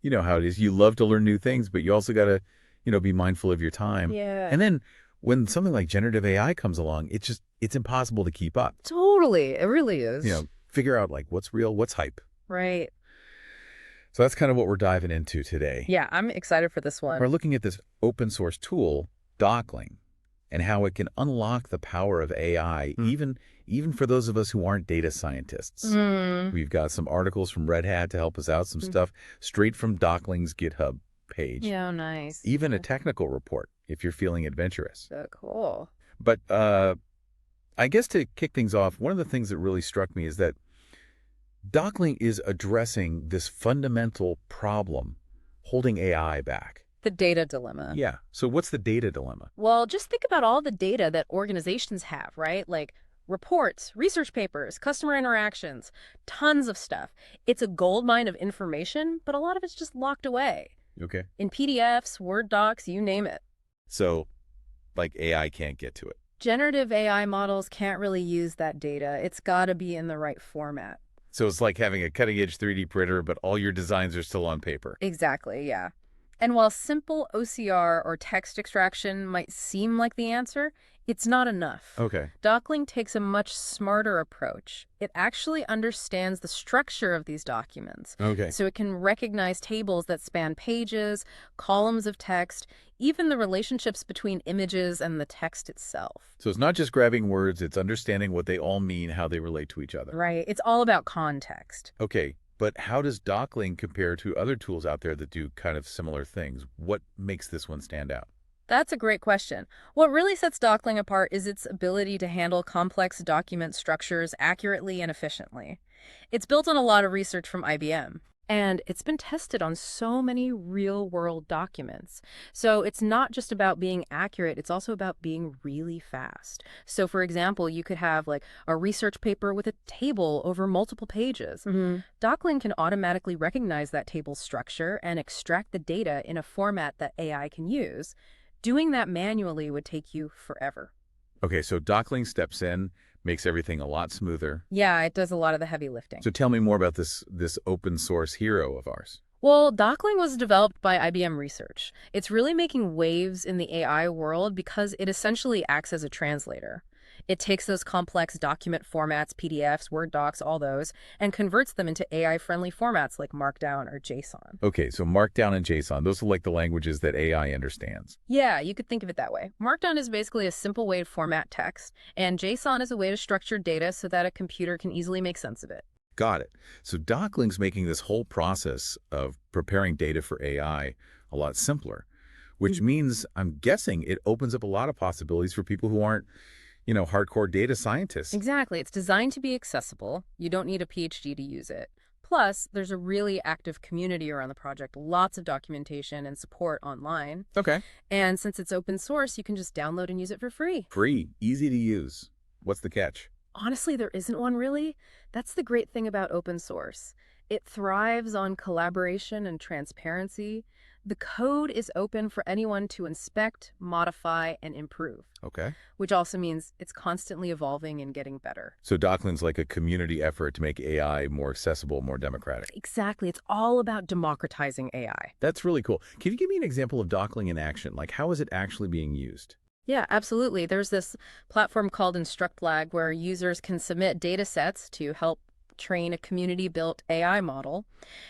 You know how it is. You love to learn new things, but you also got to, be mindful of your time. Yeah. And then when something like generative AI comes along, it's impossible to keep up. Totally. It really is. Figure out like what's real, what's hype. Right. So that's kind of what we're diving into today. Yeah, I'm excited for this We're one. looking at this open source tool, Dockling, and how it can unlock the power of AI, even for those of us who aren't data scientists. Mm. We've got some articles from Red Hat to help us out, some stuff straight from Dockling's GitHub page, Yeah, nice. even a technical report if you're feeling adventurous. So cool. But I guess to kick things off, one of the things that really struck me is that Dockling is addressing this fundamental problem holding AI back. The data dilemma. Yeah. So what's the data dilemma? Well, just think about all the data that organizations have, right? Like reports, research papers, customer interactions, tons of stuff. It's a goldmine of information, but a lot of it's just locked away Okay. in PDFs, Word docs, you name it. So, like AI can't get to it. Generative AI models can't really use that data. It's got to be in the right format. So it's like having a cutting-edge 3D printer, but all your designs are still on paper. Exactly, yeah. And while simple OCR or text extraction might seem like the answer, it's not enough. Okay. Dockling takes a much smarter approach. It actually understands the structure of these documents, Okay. so it can recognize tables that span pages, columns of text, even the relationships between images and the text itself. So it's not just grabbing words, it's understanding what they all mean, how they relate to each other. Right? It's all about context. Okay. But how does Dockling compare to other tools out there that do kind of similar things? What makes this one stand out? That's a great question. What really sets Dockling apart is its ability to handle complex document structures accurately and efficiently. It's built on a lot of research from IBM, and it's been tested on so many real-world documents. So it's not just about being accurate, it's also about being really fast. So for example, you could have like a research paper with a table over multiple pages. Dockling can automatically recognize that table structure and extract the data in a format that AI can use. Doing that manually would take you forever. Okay, so Dockling steps in, makes everything a lot smoother. Yeah, it does a lot of the heavy lifting. So tell me more about this open source hero of ours. Well, Dockling was developed by IBM Research. It's really making waves in the AI world because it essentially acts as a translator. It takes those complex document formats, PDFs, Word docs, all those, and converts them into AI-friendly formats like Markdown or JSON. Okay, so Markdown and JSON, those are like the languages that AI understands. Yeah, you could think of it that way. Markdown is basically a simple way to format text, and JSON is a way to structure data so that a computer can easily make sense of it. Got it. So Dockling's making this whole process of preparing data for AI a lot simpler, which means I'm guessing it opens up a lot of possibilities for people who aren't, hardcore data scientists. Exactly. It's designed to be accessible. You don't need a PhD to use it. Plus, there's a really active community around the project, lots of documentation and support online. Okay. And since it's open source, you can just download and use it for free. Free, easy to use. What's the catch? Honestly, there isn't one really. That's the great thing about open source. It thrives on collaboration and transparency. The code is open for anyone to inspect, modify, and improve, Okay. which also means it's constantly evolving and getting better. So Dockling's like a community effort to make AI more accessible, more democratic. Exactly. It's all about democratizing AI. That's really cool. Can you give me an example of Dockling in action? Like, how is it actually being used? Yeah, absolutely. There's this platform called InstructLab where users can submit data sets to help train a community-built AI model,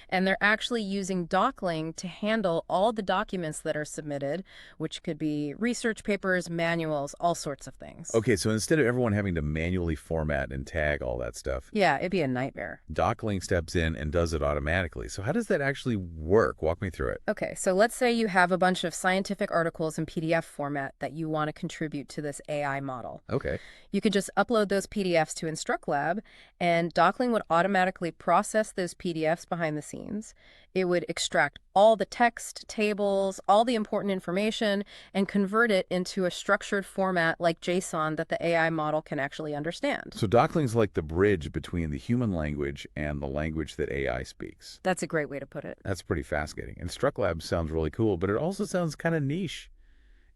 and they're actually using Dockling to handle all the documents that are submitted, which could be research papers, manuals, all sorts of things. Okay, so instead of everyone having to manually format and tag all that stuff, Yeah, it'd be a nightmare. Dockling steps in and does it automatically. So how does that actually work? Walk me through it. Okay, so let's say you have a bunch of scientific articles in PDF format that you want to contribute to this AI model. Okay. You could just upload those PDFs to InstructLab, and Dockling would automatically process those PDFs behind the scenes. It would extract all the text, tables, all the important information, and convert it into a structured format like JSON that the AI model can actually understand. So Dockling's like the bridge between the human language and the language that AI speaks. That's a great way to put it. That's pretty fascinating. InstructLab sounds really cool, but it also sounds kind of niche.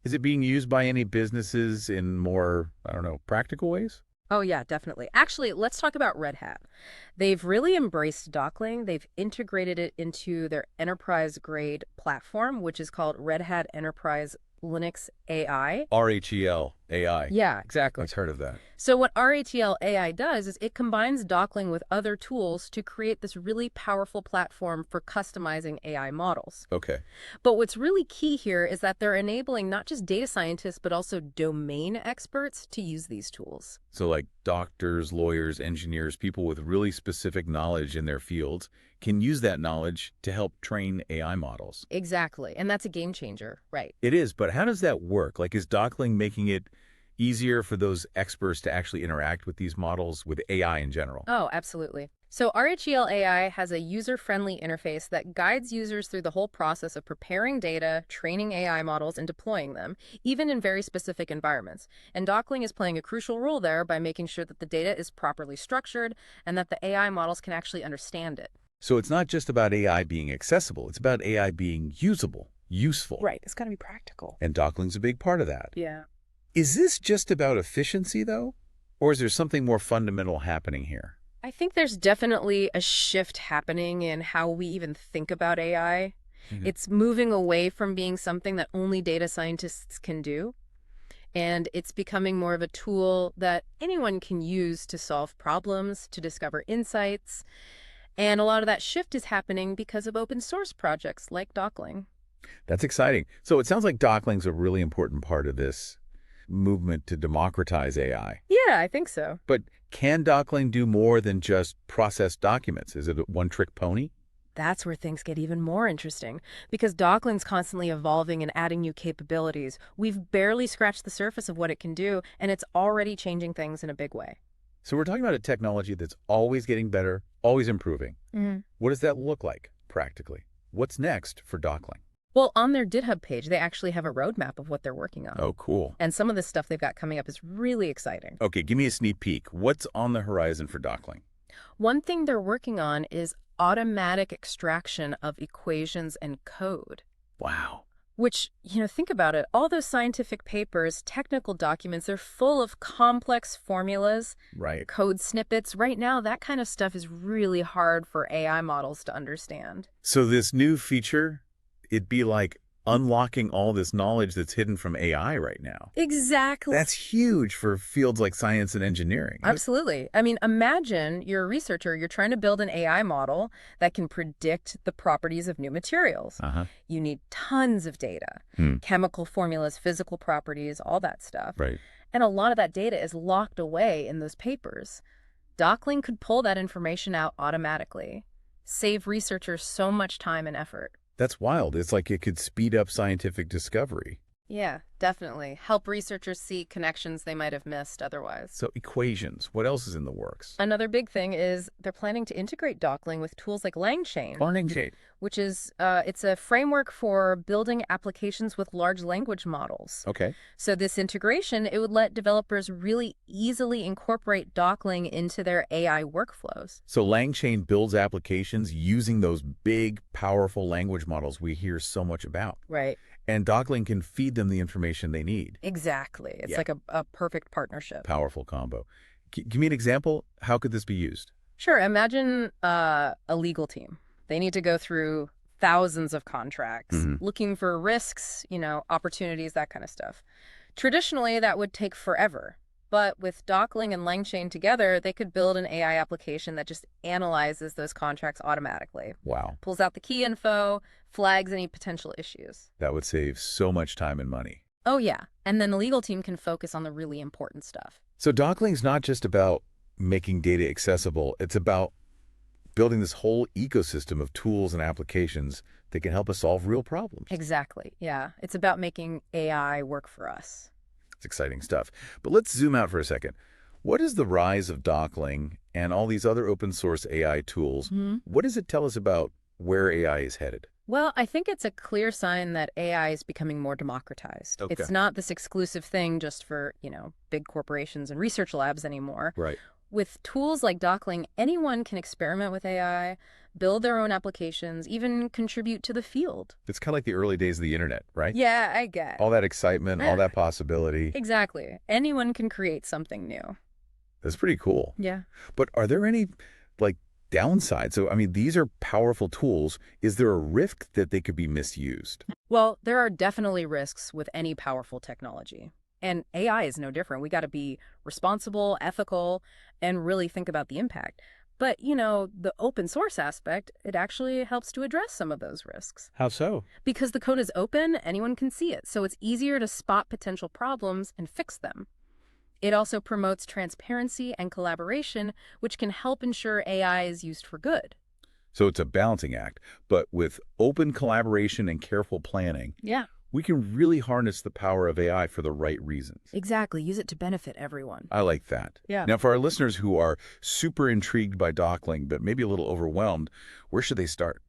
Is it being used by any businesses in more, I don't know, practical ways? Oh, yeah, definitely. Actually, let's talk about Red Hat. They've really embraced Dockling. They've integrated it into their enterprise-grade platform, which is called Red Hat Enterprise Linux AI. RHEL AI. Yeah, exactly. I've heard of that. So what RHEL AI does is it combines Dockling with other tools to create this really powerful platform for customizing AI models. Okay. But what's really key here is that they're enabling not just data scientists, but also domain experts to use these tools. So like doctors, lawyers, engineers, people with really specific knowledge in their fields can use that knowledge to help train AI models. Exactly. And that's a game changer, right? It is, but how does that work? Like, is Dockling making it easier for those experts to actually interact with these models, with AI in general? Oh, absolutely. So RHEL AI has a user-friendly interface that guides users through the whole process of preparing data, training AI models, and deploying them, even in very specific environments. And Dockling is playing a crucial role there by making sure that the data is properly structured and that the AI models can actually understand it. So it's not just about AI being accessible, it's about AI being usable, useful. Right. It's got to be practical. And Dockling's a big part of that. Yeah. Is this just about efficiency, though? Or is there something more fundamental happening here? I think there's definitely a shift happening in how we even think about AI. Mhm. It's moving away from being something that only data scientists can do, and it's becoming more of a tool that anyone can use to solve problems, to discover insights. And a lot of that shift is happening because of open source projects like Dockling. That's exciting. So it sounds like Dockling's a really important part of this movement to democratize AI. Yeah, I think so. But can Dockling do more than just process documents? Is it a one-trick pony? That's where things get even more interesting, because Dockling's constantly evolving and adding new capabilities. We've barely scratched the surface of what it can do, and it's already changing things in a big way. So we're talking about a technology that's always getting better, always improving. What does that look like, practically? What's next for Dockling? Well, on their GitHub page, they actually have a roadmap of what they're working on. Oh, cool. And some of the stuff they've got coming up is really exciting. Okay, give me a sneak peek. What's on the horizon for Dockling? One thing they're working on is automatic extraction of equations and code. Wow. Which, think about it. All those scientific papers, technical documents, they're full of complex formulas, Right. code snippets. Right now, that kind of stuff is really hard for AI models to understand. So this new feature, it'd be like unlocking all this knowledge that's hidden from AI right now. Exactly. That's huge for fields like science and engineering. Absolutely. I mean, imagine you're a researcher, you're trying to build an AI model that can predict the properties of new materials. Uh-huh. You need tons of data, chemical formulas, physical properties, all that stuff. Right. And a lot of that data is locked away in those papers. Dockling could pull that information out automatically, save researchers so much time and effort. That's wild. It's like it could speed up scientific discovery. Yeah, definitely. Help researchers see connections they might have missed otherwise. So equations, what else is in the works? Another big thing is they're planning to integrate Dockling with tools like LangChain, LangChain. which is it's a framework for building applications with large language models. Okay. So this integration, it would let developers really easily incorporate Dockling into their AI workflows. So LangChain builds applications using those big, powerful language models we hear so much about. Right. And Dockling can feed them the information they need. Exactly. It's Yeah. like a perfect partnership. Powerful combo. Give me an example. How could this be used? Sure. Imagine a legal team. They need to go through thousands of contracts, looking for risks, opportunities, that kind of stuff. Traditionally, that would take forever. But with Dockling and LangChain together, they could build an AI application that just analyzes those contracts automatically, Wow. pulls out the key info, flags any potential issues. That would save so much time and money. Oh, yeah. And then the legal team can focus on the really important stuff. So Dockling's not just about making data accessible. It's about building this whole ecosystem of tools and applications that can help us solve real problems. Exactly. Yeah. It's about making AI work for us. It's exciting stuff. But let's zoom out for a second. What is the rise of Dockling and all these other open source AI tools? What does it tell us about where AI is headed? Well, I think it's a clear sign that AI is becoming more democratized. Okay. It's not this exclusive thing just for, big corporations and research labs anymore. Right. With tools like Dockling, anyone can experiment with AI, build their own applications, even contribute to the field. It's kind of like the early days of the internet, right? Yeah, I get. All that excitement, all that possibility. Exactly. Anyone can create something new. That's pretty cool. Yeah. But are there any, like, downsides? So, I mean, these are powerful tools. Is there a risk that they could be misused? Well, there are definitely risks with any powerful technology. And AI is no different. We got to be responsible, ethical, and really think about the impact. But, the open source aspect, it actually helps to address some of those risks. How so? Because the code is open, anyone can see it, so it's easier to spot potential problems and fix them. It also promotes transparency and collaboration, which can help ensure AI is used for good. So it's a balancing act. But with open collaboration and careful planning, Yeah. we can really harness the power of AI for the right reasons. Exactly. Use it to benefit everyone. I like that. Yeah. Now, for our listeners who are super intrigued by Dockling, but maybe a little overwhelmed, where should they start?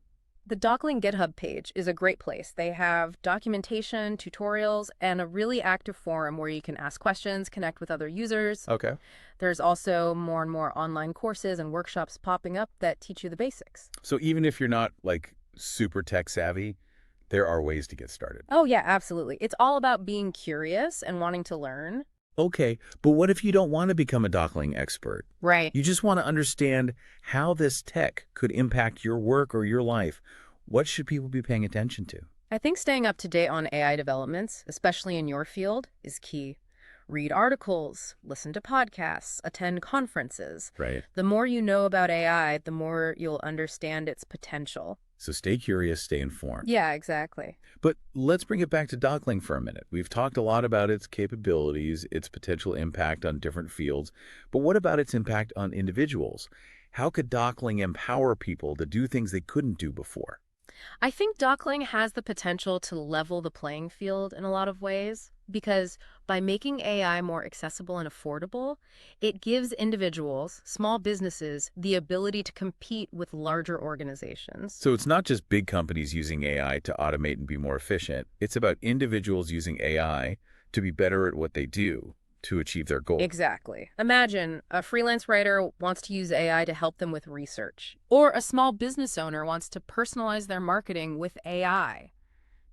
The Dockling GitHub page is a great place. They have documentation, tutorials, and a really active forum where you can ask questions, connect with other users. Okay. There's also more and more online courses and workshops popping up that teach you the basics. So even if you're not, like, super tech savvy, there are ways to get started. Oh, yeah, absolutely. It's all about being curious and wanting to learn. Okay, but what if you don't want to become a Dockling expert? Right. You just want to understand how this tech could impact your work or your life. What should people be paying attention to? I think staying up to date on AI developments, especially in your field, is key. Read articles, listen to podcasts, attend conferences. Right. The more you know about AI, the more you'll understand its potential. So stay curious, stay informed. Yeah, exactly. But let's bring it back to Dockling for a minute. We've talked a lot about its capabilities, its potential impact on different fields, but what about its impact on individuals? How could Dockling empower people to do things they couldn't do before? I think Dockling has the potential to level the playing field in a lot of ways because by making AI more accessible and affordable, it gives individuals, small businesses, the ability to compete with larger organizations. So it's not just big companies using AI to automate and be more efficient. It's about individuals using AI to be better at what they do to achieve their goals. Exactly. Imagine a freelance writer wants to use AI to help them with research, or a small business owner wants to personalize their marketing with AI.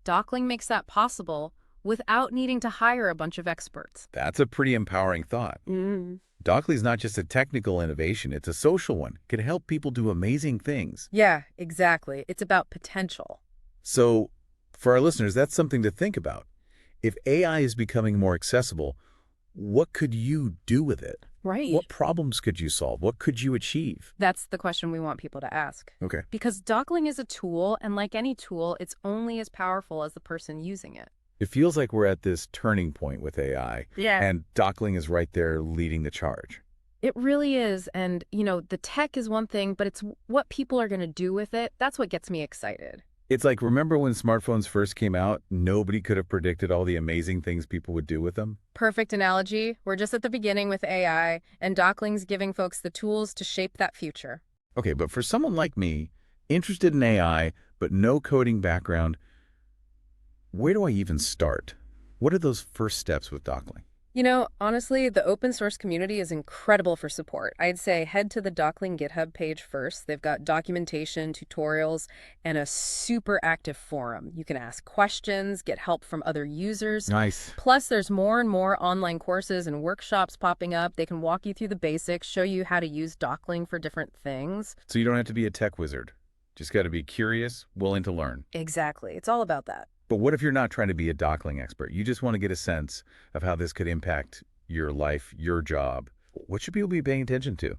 Dockling makes that possible without needing to hire a bunch of experts. That's a pretty empowering thought. Dockling's not just a technical innovation, it's a social one. It can help people do amazing things. Yeah, exactly. It's about potential. So, for our listeners, that's something to think about. If AI is becoming more accessible, what could you do with it? Right. What problems could you solve? What could you achieve? That's the question we want people to ask. Okay. Because Dockling is a tool, and like any tool, it's only as powerful as the person using it. It feels like we're at this turning point with AI, Yeah. and Dockling is right there leading the charge. It really is. And, the tech is one thing, but it's what people are going to do with it. That's what gets me excited. It's like, remember when smartphones first came out? Nobody could have predicted all the amazing things people would do with them. Perfect analogy. We're just at the beginning with AI, and Dockling's giving folks the tools to shape that future. Okay, but for someone like me, interested in AI, but no coding background, where do I even start? What are those first steps with Dockling? Honestly, the open source community is incredible for support. I'd say head to the Dockling GitHub page first. They've got documentation, tutorials, and a super active forum. You can ask questions, get help from other users. Nice. Plus, there's more and more online courses and workshops popping up. They can walk you through the basics, show you how to use Dockling for different things. So you don't have to be a tech wizard. Just got to be curious, willing to learn. Exactly. It's all about that. But what if you're not trying to be a Dockling expert? You just want to get a sense of how this could impact your life, your job. What should people be paying attention to?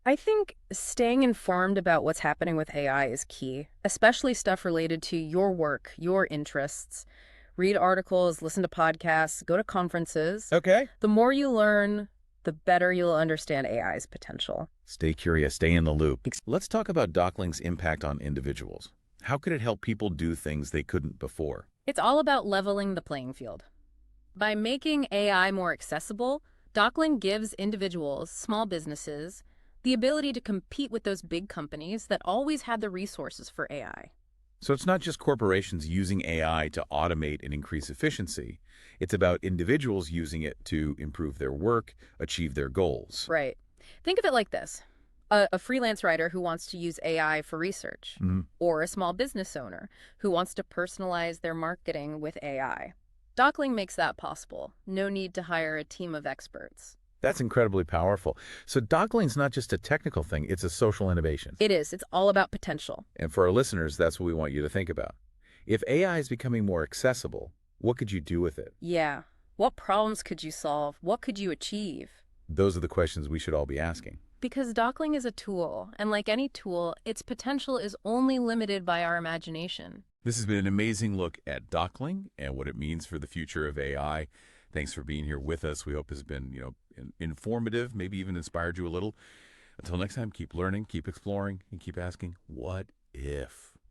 I think staying informed about what's happening with AI is key, especially stuff related to your work, your interests. Read articles, listen to podcasts, go to conferences. Okay. The more you learn, the better you'll understand AI's potential. Stay curious, stay in the loop. Let's talk about Dockling's impact on individuals. How could it help people do things they couldn't before? It's all about leveling the playing field. By making AI more accessible, Dockling gives individuals, small businesses, the ability to compete with those big companies that always had the resources for AI. So it's not just corporations using AI to automate and increase efficiency. It's about individuals using it to improve their work, achieve their goals. Right. Think of it like this. A freelance writer who wants to use AI for research, or a small business owner who wants to personalize their marketing with AI. Dockling makes that possible. No need to hire a team of experts. That's incredibly powerful. So Dockling's not just a technical thing, it's a social innovation. It is. It's all about potential. And for our listeners, that's what we want you to think about. If AI is becoming more accessible, what could you do with it? Yeah. What problems could you solve? What could you achieve? Those are the questions we should all be asking. Because Dockling is a tool, and like any tool, its potential is only limited by our imagination. This has been an amazing look at Dockling and what it means for the future of AI. Thanks for being here with us. We hope this has been, informative, maybe even inspired you a little. Until next time, keep learning, keep exploring, and keep asking, what if?